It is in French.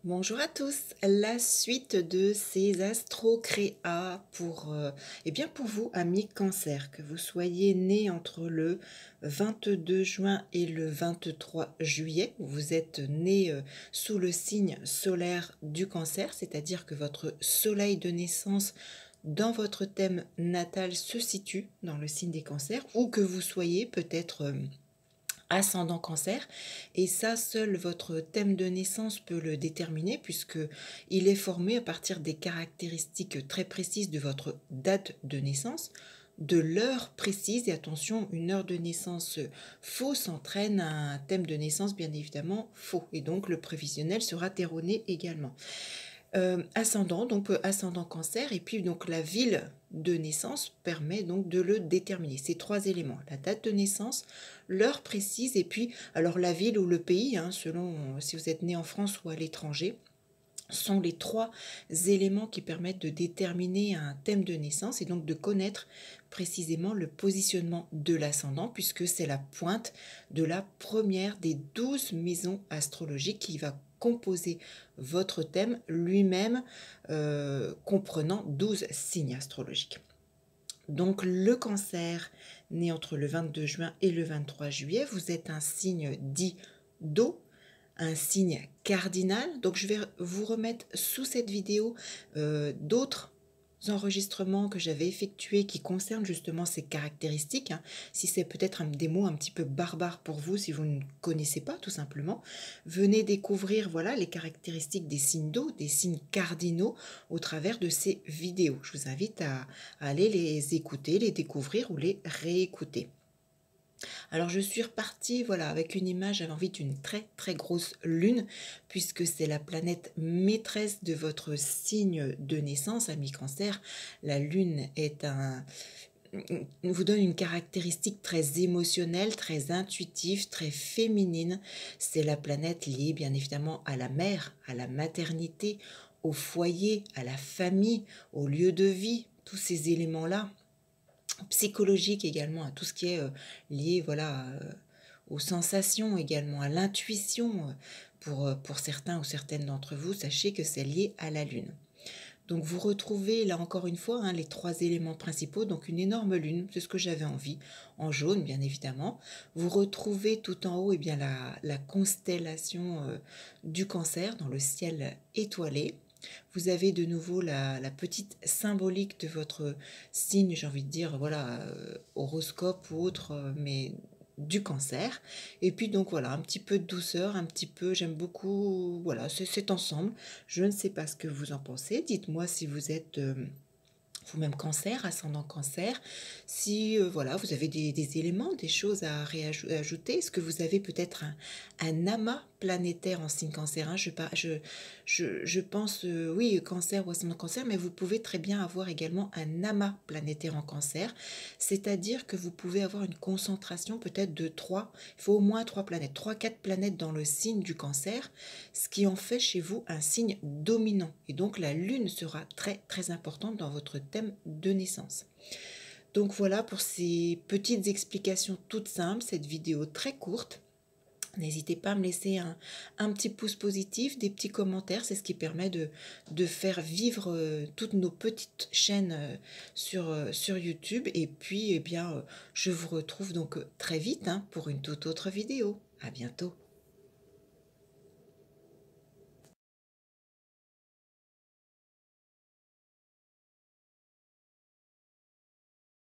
Bonjour à tous, la suite de ces astro-créas pour vous, amis Cancer, que vous soyez né entre le 22 juin et le 23 juillet, vous êtes né sous le signe solaire du Cancer, c'est-à-dire que votre soleil de naissance dans votre thème natal se situe dans le signe des Cancers, ou que vous soyez peut-être ascendant Cancer, et ça seul votre thème de naissance peut le déterminer, puisque il est formé à partir des caractéristiques très précises de votre date de naissance, de l'heure précise. Et attention, une heure de naissance fausse entraîne un thème de naissance bien évidemment faux, et donc le prévisionnel sera erroné également. Ascendant, donc ascendant Cancer, et puis donc la ville de naissance permet donc de le déterminer. Ces trois éléments, la date de naissance, l'heure précise, et puis alors la ville ou le pays, selon si vous êtes né en France ou à l'étranger, sont les trois éléments qui permettent de déterminer un thème de naissance et donc de connaître précisément le positionnement de l'ascendant, puisque c'est la pointe de la première des 12 maisons astrologiques qui va composer votre thème lui-même, comprenant 12 signes astrologiques. Donc le Cancer, né entre le 22 juin et le 23 juillet, vous êtes un signe dit d'eau, un signe cardinal. Donc je vais vous remettre sous cette vidéo d'autres enregistrements que j'avais effectués qui concernent justement ces caractéristiques. Si c'est peut-être des mots un petit peu barbares pour vous, si vous ne connaissez pas tout simplement, venez découvrir voilà les caractéristiques des signes d'eau, des signes cardinaux au travers de ces vidéos. Je vous invite à aller les écouter, les découvrir ou les réécouter. Alors je suis repartie voilà, avec une image, j'avais envie d'une très très grosse lune, puisque c'est la planète maîtresse de votre signe de naissance, ami Cancer. La lune vous donne une caractéristique très émotionnelle, très intuitive, très féminine. C'est la planète liée bien évidemment à la mère, à la maternité, au foyer, à la famille, au lieu de vie, tous ces éléments-là psychologique également, à tout ce qui est lié voilà, aux sensations également, à l'intuition. Pour certains ou certaines d'entre vous, sachez que c'est lié à la Lune. Donc vous retrouvez là encore une fois les trois éléments principaux, donc une énorme lune, c'est ce que j'avais envie, en jaune bien évidemment. Vous retrouvez tout en haut bien, la constellation du Cancer dans le ciel étoilé. Vous avez de nouveau la petite symbolique de votre signe, j'ai envie de dire, voilà, horoscope ou autre, mais du Cancer. Et puis donc voilà, un petit peu de douceur, un petit peu, j'aime beaucoup, voilà, c'est cet ensemble. Je ne sais pas ce que vous en pensez. Dites-moi si vous êtes vous-même Cancer, ascendant Cancer, si voilà, vous avez des éléments, des choses à ajouter. Est-ce que vous avez peut-être un amas planétaire en signe cancérin? Je pense, oui, Cancer ou ascendant Cancer, mais vous pouvez très bien avoir également un amas planétaire en Cancer, c'est-à-dire que vous pouvez avoir une concentration peut-être de 3, il faut au moins 3 planètes, 3-4 planètes dans le signe du Cancer, ce qui en fait chez vous un signe dominant. Et donc la Lune sera très très importante dans votre thème de naissance. Donc voilà pour ces petites explications toutes simples, cette vidéo très courte. N'hésitez pas à me laisser un petit pouce positif, des petits commentaires, c'est ce qui permet de faire vivre toutes nos petites chaînes sur YouTube. Et puis, eh bien, je vous retrouve donc très vite pour une toute autre vidéo. À bientôt.